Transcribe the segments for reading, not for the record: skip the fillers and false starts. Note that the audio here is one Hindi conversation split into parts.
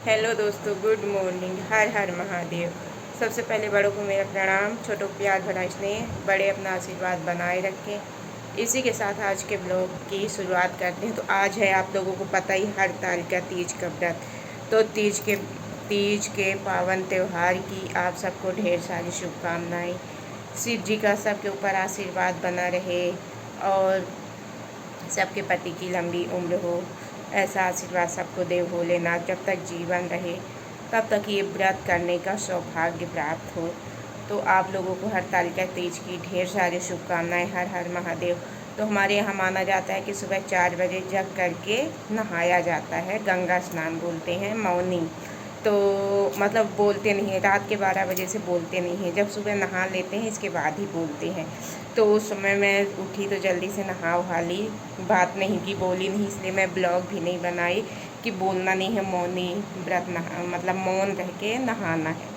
हेलो दोस्तों, गुड मॉर्निंग। हर हर महादेव। सबसे पहले बड़ों को मेरा प्रणाम, छोटों को प्यार भरा स्नेह, बड़े अपना आशीर्वाद बनाए रखें। इसी के साथ आज के ब्लॉग की शुरुआत करते हैं। तो आज है, आप लोगों को पता ही, हरतालिका तीज का व्रत। तो तीज के पावन त्यौहार की आप सबको ढेर सारी शुभकामनाएं। शिव जी का सबके ऊपर आशीर्वाद बना रहे और सबके पति की लंबी उम्र हो, ऐसा आशीर्वाद सबको दे भोलेनाथ। जब तक जीवन रहे तब तक ये व्रत करने का सौभाग्य प्राप्त हो। तो आप लोगों को हरतालिका तीज की ढेर सारी शुभकामनाएं। हर हर महादेव। तो हमारे यहाँ माना जाता है कि सुबह 4 बजे जग करके नहाया जाता है, गंगा स्नान बोलते हैं, मौनी। तो मतलब बोलते नहीं हैं, रात के 12 बजे से बोलते नहीं हैं, जब सुबह नहा लेते हैं इसके बाद ही बोलते हैं। तो उस समय मैं उठी तो जल्दी से नहा वहा ली, बात नहीं की, बोली नहीं, इसलिए मैं ब्लॉग भी नहीं बनाई कि बोलना नहीं है, मौनी व्रत नहा मतलब मौन रह के नहाना है।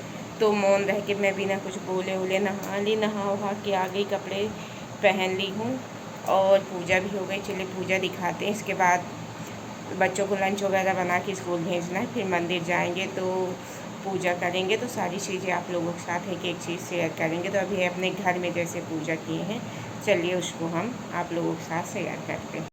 तो मौन रह के मैं बिना कुछ बोले उले नहा ली, नहा वहा के आ गई, कपड़े पहन ली हूँ और पूजा भी हो गई। चलिए पूजा दिखाते हैं। इसके बाद बच्चों को लंच वगैरह बना के स्कूल भेजना है, फिर मंदिर जाएंगे तो पूजा करेंगे। तो सारी चीज़ें आप लोगों के साथ एक एक चीज़ शेयर करेंगे। तो अभी अपने घर में जैसे पूजा किए हैं, चलिए उसको हम आप लोगों के साथ शेयर करते हैं।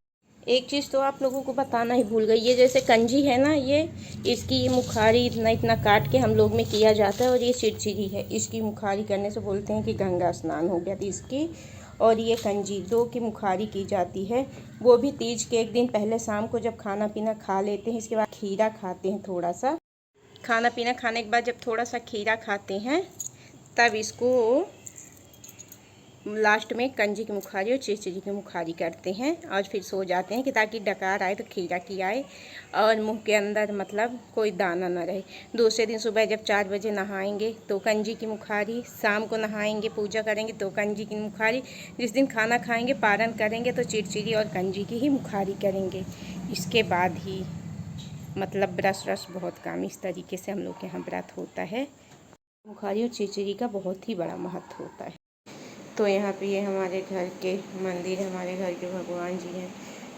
एक चीज़ तो आप लोगों को बताना ही भूल गई, ये जैसे कंजी है ना, ये इसकी ये मुखारी इतना इतना काट के हम लोग में किया जाता है। और ये चिरचिरी है, इसकी मुखारी करने से बोलते हैं कि गंगा स्नान हो गया। तो इसकी और ये कंजी दो की मुखारी की जाती है, वो भी तीज के एक दिन पहले शाम को जब खाना पीना खा लेते हैं। इसके बाद खीरा खाते हैं, थोड़ा सा खाना पीना खाने के बाद जब थोड़ा सा खीरा खाते हैं तब इसको लास्ट में कंजी की मुखारी और चिरचिरी की मुखारी करते हैं और फिर सो जाते हैं कि ताकि डकार आए तो खीरा की आए और मुंह के अंदर मतलब कोई दाना ना रहे। दूसरे दिन सुबह जब 4 बजे नहाएंगे तो कंजी की मुखारी, शाम को नहाएंगे पूजा करेंगे तो कंजी की मुखारी, जिस दिन खाना खाएंगे पारण करेंगे तो चिरचिरी और कंजी की ही मुखारी करेंगे। इसके बाद ही मतलब ब्रश रस बहुत काम, इस तरीके से हम लोग के यहाँ व्रत होता है। मुखारी और चिरचिरी का बहुत ही बड़ा महत्व होता है। तो यहाँ पे ये हमारे घर के मंदिर, हमारे घर के भगवान जी हैं।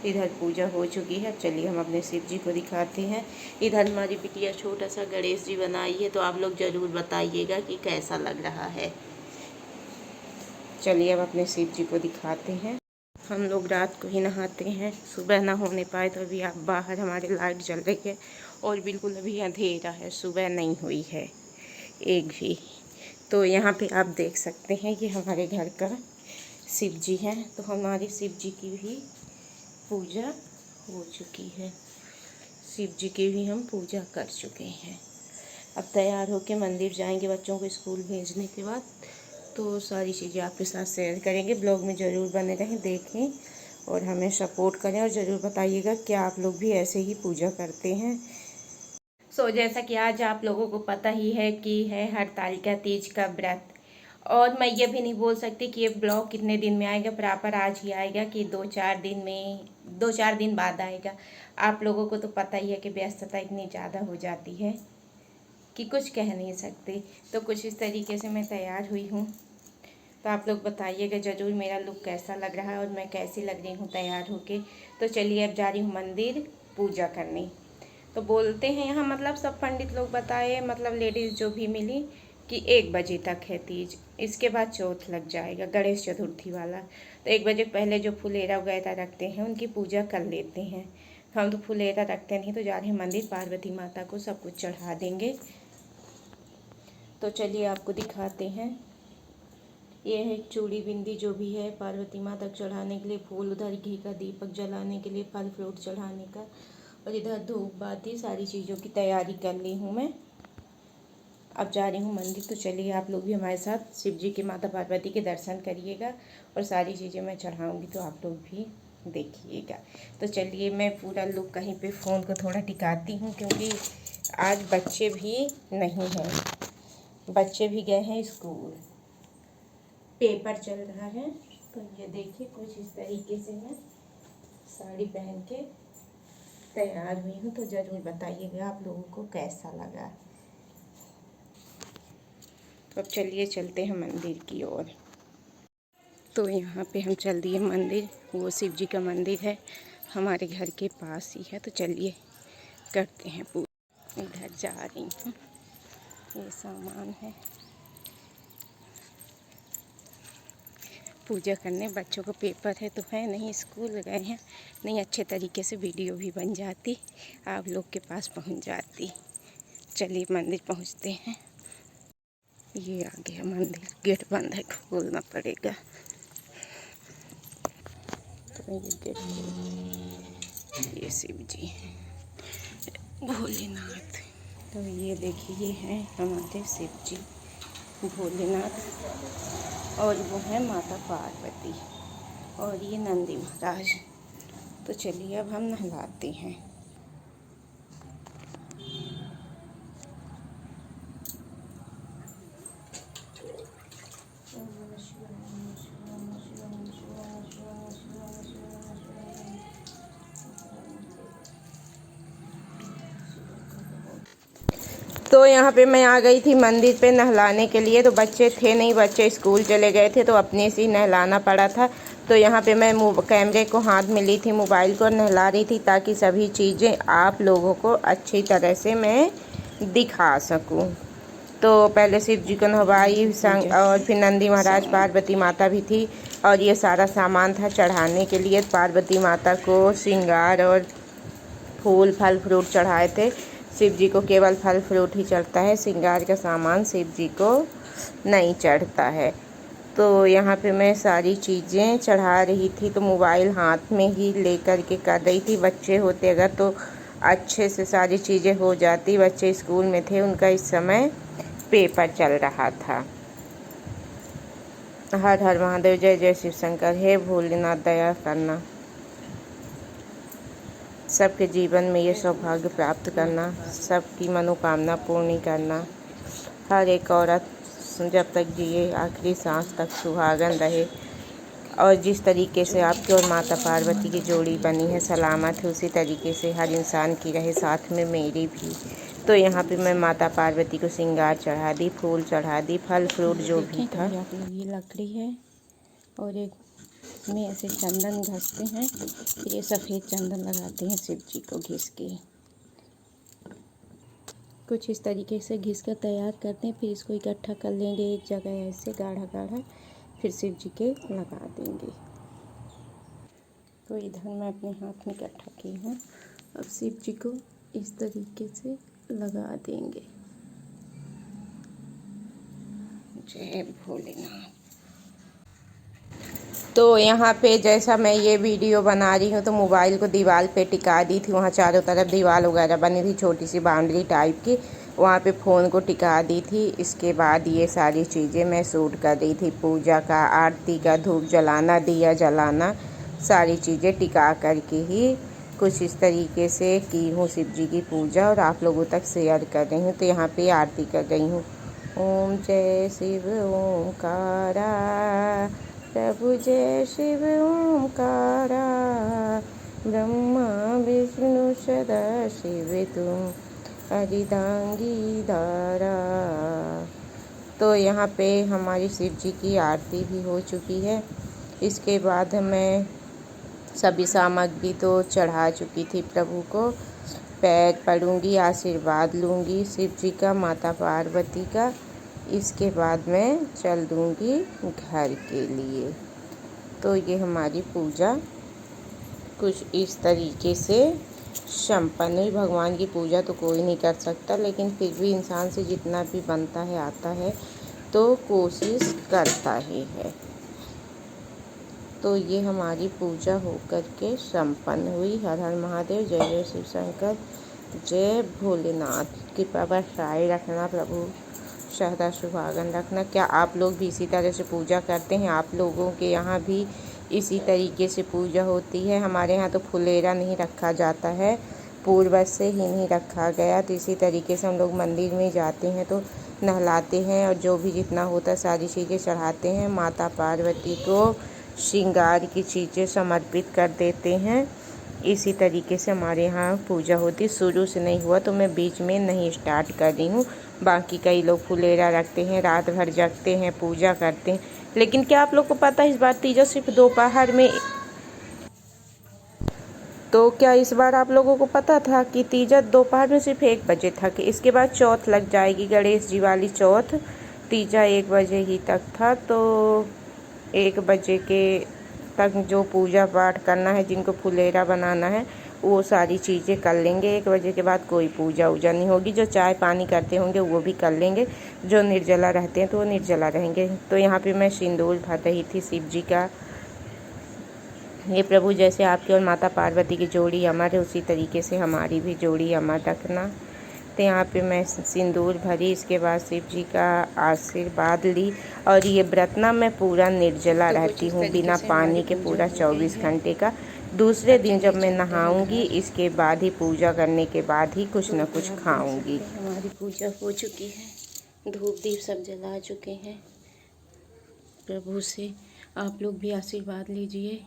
इधर पूजा हो चुकी है। चलिए हम अपने शिव जी को दिखाते हैं। इधर हमारी बिटिया छोटा सा गणेश जी बनाई है, तो आप लोग ज़रूर बताइएगा कि कैसा लग रहा है। चलिए अब अपने शिव जी को दिखाते हैं। हम लोग रात को ही नहाते हैं, सुबह ना होने पाए तो अभी आप बाहर हमारी लाइट जल रही है और बिल्कुल अभी अंधेरा है, सुबह नहीं हुई है एक भी। तो यहाँ पे आप देख सकते हैं कि हमारे घर का शिव जी हैं। तो हमारे शिव जी की भी पूजा हो चुकी है, शिव जी की भी हम पूजा कर चुके हैं। अब तैयार होके मंदिर जाएंगे बच्चों को स्कूल भेजने के बाद। तो सारी चीज़ें आपके साथ शेयर करेंगे, ब्लॉग में ज़रूर बने रहें, देखें और हमें सपोर्ट करें और ज़रूर बताइएगा क्या आप लोग भी ऐसे ही पूजा करते हैं। जैसा कि आज आप लोगों को पता ही है कि है हरतालिका तीज का व्रत। और मैं ये भी नहीं बोल सकती कि ये ब्लॉग कितने दिन में आएगा, प्रॉपर आज ही आएगा कि 2-4 दिन में, 2-4 दिन बाद आएगा। आप लोगों को तो पता ही है कि व्यस्तता इतनी ज़्यादा हो जाती है कि कुछ कह नहीं सकते। तो कुछ इस तरीके से मैं तैयार हुई हूँ। तो आप लोग बताइएगा ज़रूर मेरा लुक कैसा लग रहा है और मैं कैसी लग रही हूँ तैयार होके। तो चलिए अब जा रही हूँ मंदिर पूजा करने। तो बोलते हैं यहाँ, मतलब सब पंडित लोग बताए, मतलब लेडीज़ जो भी मिली, कि 1 बजे तक है तीज, इसके बाद चौथ लग जाएगा, गणेश चतुर्थी वाला। तो 1 बजे पहले जो फुलेरा वगैरह रखते हैं उनकी पूजा कर लेते हैं। हम तो फुलेरा रखते नहीं, तो जा रहे हैं मंदिर, पार्वती माता को सब कुछ चढ़ा देंगे। तो चलिए आपको दिखाते हैं। ये है चूड़ी बिंदी जो भी है पार्वती माता को चढ़ाने के लिए, फूल, उधर घी का दीपक जलाने के लिए, फल फ्रूट चढ़ाने का, और इधर धूप बाती सारी चीज़ों की तैयारी कर ली हूँ मैं। अब जा रही हूँ मंदिर। तो चलिए आप लोग भी हमारे साथ शिव जी के, माता पार्वती के दर्शन करिएगा और सारी चीज़ें मैं चढ़ाऊँगी तो आप लोग भी देखिएगा। तो चलिए मैं पूरा लुक कहीं पे फ़ोन को थोड़ा टिकाती हूँ क्योंकि आज बच्चे भी नहीं हैं, बच्चे भी गए हैं स्कूल, पेपर चल रहा है। तो ये देखिए कुछ इस तरीके से मैं साड़ी पहन के तैयार हुई हूँ। तो ज़रूर बताइएगा आप लोगों को कैसा लगा। तो अब चलिए चलते हैं मंदिर की ओर। तो यहाँ पे हम चल दिए मंदिर, वो शिव जी का मंदिर है हमारे घर के पास ही है। तो चलिए करते हैं पूजा। इधर जा रही हूँ, ये सामान है पूजा करने। बच्चों को पेपर है तो है नहीं, स्कूल गए हैं, नहीं अच्छे तरीके से वीडियो भी बन जाती, आप लोग के पास पहुंच जाती। चलिए मंदिर पहुंचते हैं। ये आ गया मंदिर, गेट बंद है, खोलना पड़ेगा। तो ये गेट, ये शिव जी, भोलेनाथ। तो ये देखिए हैं हमारे शिव जी भोलेनाथ, और वो है माता पार्वती, और ये नंदी महाराज। तो चलिए अब हम नहलाते हैं। तो यहाँ पे मैं आ गई थी मंदिर पे नहलाने के लिए। तो बच्चे थे नहीं, बच्चे स्कूल चले गए थे, तो अपने से ही नहलाना पड़ा था। तो यहाँ पे मैं कैमरे को हाथ में ली थी, मोबाइल को नहला रही थी, ताकि सभी चीज़ें आप लोगों को अच्छी तरह से मैं दिखा सकूँ। तो पहले शिव जी को नहवाई संग, और फिर नंदी महाराज, पार्वती माता भी थी, और ये सारा सामान था चढ़ाने के लिए। पार्वती माता को श्रृंगार और फूल फल फ्रूट चढ़ाए थे। शिव जी को केवल फल फ्रूट ही चढ़ता है, श्रृंगार का सामान शिव जी को नहीं चढ़ता है। तो यहाँ पे मैं सारी चीज़ें चढ़ा रही थी, तो मोबाइल हाथ में ही लेकर के कर रही थी। बच्चे होते अगर तो अच्छे से सारी चीज़ें हो जाती। बच्चे स्कूल में थे, उनका इस समय पेपर चल रहा था। हर हर महादेव, जय जय शिव शंकर। हे भोलेनाथ दया करना, सबके जीवन में ये सौभाग्य प्राप्त करना, सबकी मनोकामना पूर्ण करना। हर एक औरत जब तक जिए आखिरी सांस तक सुहागन रहे, और जिस तरीके से आपकी और माता पार्वती की जोड़ी बनी है सलामत है, उसी तरीके से हर इंसान की रहे, साथ में मेरी भी। तो यहाँ पे मैं माता पार्वती को श्रृंगार चढ़ा दी, फूल चढ़ा दी, फल फ्रूट जो भी था। ये लकड़ी है, और एक में ऐसे चंदन घसते हैं, फिर ये सफ़ेद चंदन लगाते हैं शिव जी को घिस के। कुछ इस तरीके से घिस कर तैयार करते हैं, फिर इसको इकट्ठा कर लेंगे एक जगह ऐसे गाढ़ा गाढ़ा, फिर शिव जी के लगा देंगे। तो इधर मैं अपने हाथ में इकट्ठा की हूँ, अब शिव जी को इस तरीके से लगा देंगे। जय भोलेनाथ। तो यहाँ पे जैसा मैं ये वीडियो बना रही हूँ, तो मोबाइल को दीवार पे टिका दी थी। वहाँ चारों तरफ दीवार वगैरह बनी थी, छोटी सी बाउंड्री टाइप की, वहाँ पे फ़ोन को टिका दी थी। इसके बाद ये सारी चीज़ें मैं शूट कर रही थी, पूजा का, आरती का, धूप जलाना, दिया जलाना, सारी चीज़ें टिका करके ही कुछ इस तरीके से की हूँ शिव जी की पूजा, और आप लोगों तक शेयर कर रही हूँ। तो यहाँ पर आरती कर रही हूँ। ओम जय शिव ओंकारा, प्रभु जय शिव ओंकारा, ब्रह्मा विष्णु सदा शिव तुम हरिदांगी धारा। तो यहाँ पे हमारी शिव जी की आरती भी हो चुकी है। इसके बाद मैं सभी सामग्री तो चढ़ा चुकी थी प्रभु को, पैर पड़ूंगी, आशीर्वाद लूँगी शिव जी का, माता पार्वती का। इसके बाद मैं चल दूँगी घर के लिए। तो ये हमारी पूजा कुछ इस तरीके से संपन्न हुई। भगवान की पूजा तो कोई नहीं कर सकता, लेकिन फिर भी इंसान से जितना भी बनता है आता है तो कोशिश करता ही है। तो ये हमारी पूजा होकर के संपन्न हुई। हर हर महादेव, जय जय शिव शंकर, जय भोलेनाथ। कृपा बरसाए रखना प्रभु, सदा सुहागन रखना। क्या आप लोग भी इसी तरह से पूजा करते हैं? आप लोगों के यहाँ भी इसी तरीके से पूजा होती है? हमारे यहाँ तो फुलेरा नहीं रखा जाता है, पूर्वज से ही नहीं रखा गया। तो इसी तरीके से हम लोग मंदिर में जाते हैं तो नहलाते हैं, और जो भी जितना होता है सारी चीज़ें चढ़ाते हैं। माता पार्वती को श्रृंगार की चीज़ें समर्पित कर देते हैं। इसी तरीके से हमारे यहाँ पूजा होती। शुरू से नहीं हुआ तो मैं बीच में नहीं स्टार्ट कर रही हूँ। बाकी कई लोग फुलेरा रखते हैं, रात भर जगते हैं, पूजा करते हैं। लेकिन क्या आप लोग को पता है इस बार तीजा सिर्फ दोपहर में तो क्या इस बार आप लोगों को पता था कि तीजा दोपहर में सिर्फ 1 बजे तक, इसके बाद चौथ लग जाएगी, गणेश जी वाली चौथ। तीजा 1 बजे ही तक था, तो 1 बजे के तक जो पूजा पाठ करना है, जिनको फुलेरा बनाना है, वो सारी चीज़ें कर लेंगे। 1 बजे के बाद कोई पूजा वूजा नहीं होगी। जो चाय पानी करते होंगे वो भी कर लेंगे, जो निर्जला रहते हैं तो वो निर्जला रहेंगे। तो यहाँ पे मैं सिंदूर भर रही थी शिव जी का। ये प्रभु, जैसे आपकी और माता पार्वती की जोड़ी अमर है, उसी तरीके से हमारी भी जोड़ी अमर रखना। तो यहाँ पे मैं सिंदूर भरी, इसके बाद शिव जी का आशीर्वाद ली। और ये व्रत ना मैं पूरा निर्जला रहती हूँ, बिना पानी के, पूरा 24 घंटे का। दूसरे दिन जब मैं नहाऊंगी, इसके बाद ही पूजा करने के बाद ही कुछ न कुछ खाऊंगी। हमारी पूजा हो चुकी है, धूप दीप सब जला चुके हैं। प्रभु से आप लोग भी आशीर्वाद लीजिए।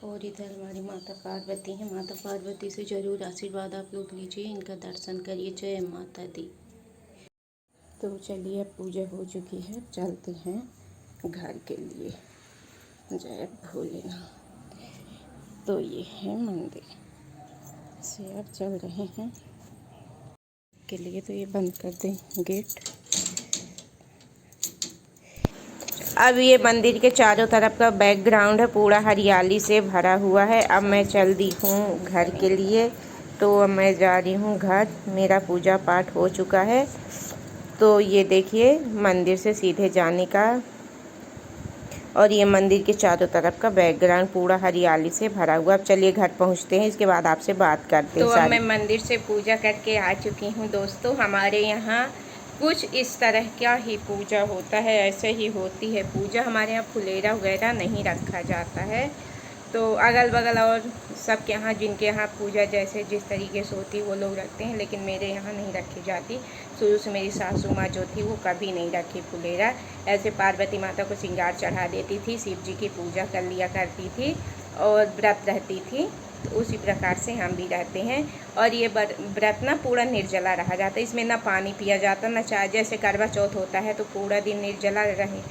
और इधर हमारी माता पार्वती हैं, माता पार्वती से ज़रूर आशीर्वाद आप लोग लीजिए, इनका दर्शन करिए। जय माता दी। तो चलिए, अब पूजा हो चुकी है, चलते हैं घर के लिए। जय भोलेनाथ। तो ये है मंदिर, से अब चल रहे हैं के लिए। तो ये बंद कर दें गेट। अब ये मंदिर के चारों तरफ का बैकग्राउंड है, पूरा हरियाली से भरा हुआ है। अब मैं चल दी हूँ घर के लिए। तो अब मैं जा रही हूँ घर, मेरा पूजा पाठ हो चुका है। तो ये देखिए मंदिर से सीधे जाने का, और ये मंदिर के चारों तरफ का बैकग्राउंड पूरा हरियाली से भरा हुआ। अब चलिए घर पहुँचते हैं, इसके बाद आपसे बात करते हैं। तो अब मैं मंदिर से पूजा करके आ चुकी हूँ दोस्तों। हमारे यहाँ कुछ इस तरह का ही पूजा होता है, ऐसे ही होती है पूजा। हमारे यहाँ फुलेरा वगैरह नहीं रखा जाता है। तो अगल बगल और सबके यहाँ, जिनके यहाँ पूजा जैसे जिस तरीके से होती है वो लोग रखते हैं, लेकिन मेरे यहाँ नहीं रखी जाती। शुरू से मेरी सासू माँ जो थी वो कभी नहीं रखी फुलेरा। ऐसे पार्वती माता को श्रृंगार चढ़ा देती थी, शिव जी की पूजा कर लिया करती थी और व्रत रहती थी। तो उसी प्रकार से हम भी रहते हैं। और ये व्रत ना पूरा निर्जला रहा जाता है, इसमें ना पानी पिया जाता ना चाय। जैसे करवा चौथ होता है तो पूरा दिन निर्जला रहे,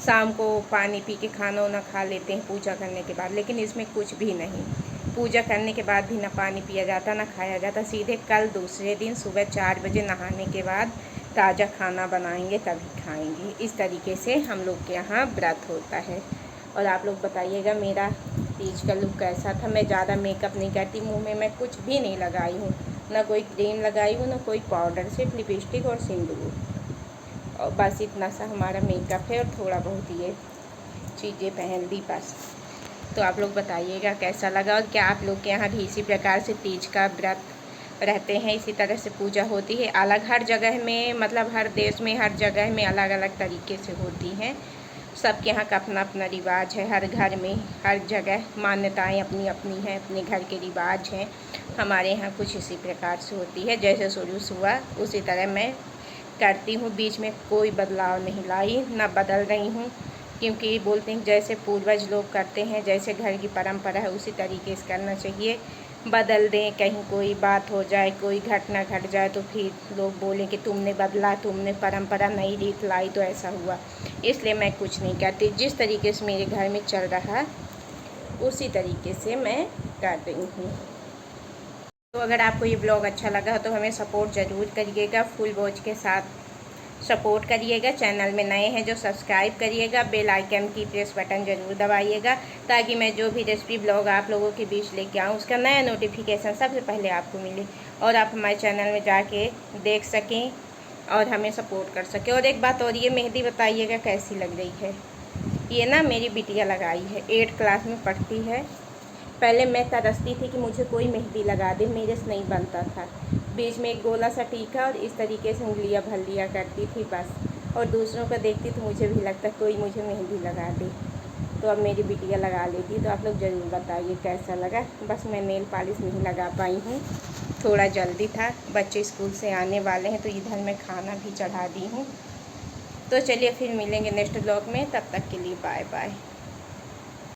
शाम को पानी पी के खाना वाना खा लेते हैं पूजा करने के बाद। लेकिन इसमें कुछ भी नहीं, पूजा करने के बाद भी ना पानी पिया जाता ना खाया जाता। सीधे कल दूसरे दिन सुबह 4 बजे नहाने के बाद ताज़ा खाना बनाएंगे तभी खाएंगे। इस तरीके से हम लोग के यहाँ व्रत होता है। और आप लोग बताइएगा मेरा तीज का लुक कैसा था। मैं ज़्यादा मेकअप नहीं करती, मुंह में मैं कुछ भी नहीं लगाई हूँ, ना कोई क्रीम लगाई हूँ ना कोई पाउडर, सिर्फ लिपस्टिक और सिंदूर, और बस इतना सा हमारा मेकअप है। और थोड़ा बहुत ये चीज़ें पहन ली बस। तो आप लोग बताइएगा कैसा लगा, और क्या आप लोग के यहाँ भी इसी प्रकार से तीज का व्रत रहते हैं, इसी तरह से पूजा होती है। अलग हर जगह में, मतलब हर देश में, हर जगह में अलग अलग तरीके से होती हैं। सबके यहाँ का अपना अपना रिवाज है, हर घर में हर जगह मान्यताएं अपनी अपनी हैं, अपने घर के रिवाज हैं। हमारे यहाँ कुछ इसी प्रकार से होती है, जैसे शुरू से हुआ उसी तरह मैं करती हूँ। बीच में कोई बदलाव नहीं लाई, ना बदल रही हूँ, क्योंकि बोलते हैं जैसे पूर्वज लोग करते हैं, जैसे घर की परंपरा है उसी तरीके से करना चाहिए। बदल दें, कहीं कोई बात हो जाए, कोई घटना घट जाए तो फिर लोग बोलें कि तुमने बदला, तुमने परंपरा नई रीत लाई तो ऐसा हुआ। इसलिए मैं कुछ नहीं करती, जिस तरीके से मेरे घर में चल रहा है उसी तरीके से मैं कर रही हूँ। तो अगर आपको ये ब्लॉग अच्छा लगा तो हमें सपोर्ट ज़रूर करिएगा, फुल वॉच के साथ सपोर्ट करिएगा। चैनल में नए हैं जो सब्सक्राइब करिएगा, बेल आइकन की प्रेस बटन ज़रूर दबाइएगा, ताकि मैं जो भी रेसिपी ब्लॉग आप लोगों के बीच लेके आऊँ उसका नया नोटिफिकेशन सबसे पहले आपको मिले, और आप हमारे चैनल में जाके देख सकें और हमें सपोर्ट कर सकें। और एक बात और, ये मेहंदी बताइएगा कैसी लग रही है। ये ना मेरी बिटिया लगाई है, 8 क्लास में पढ़ती है। पहले मैं तरसती थी कि मुझे कोई मेहंदी लगा दे, मेरे से नहीं बनता था। बीच में एक गोला सा टीका और इस तरीके से उंगलियां भर लिया करती थी बस, और दूसरों को देखती तो मुझे भी लगता कोई मुझे मेहंदी लगा दे। तो अब मेरी बिटिया लगा लेती। तो आप लोग ज़रूर बताइए कैसा लगा। बस मैं नेल पॉलिश नहीं लगा पाई हूँ, थोड़ा जल्दी था, बच्चे स्कूल से आने वाले हैं, तो इधर मैं खाना भी चढ़ा दी हूँ। तो चलिए फिर मिलेंगे नेक्स्ट ब्लॉग में, तब तक के लिए बाय बाय।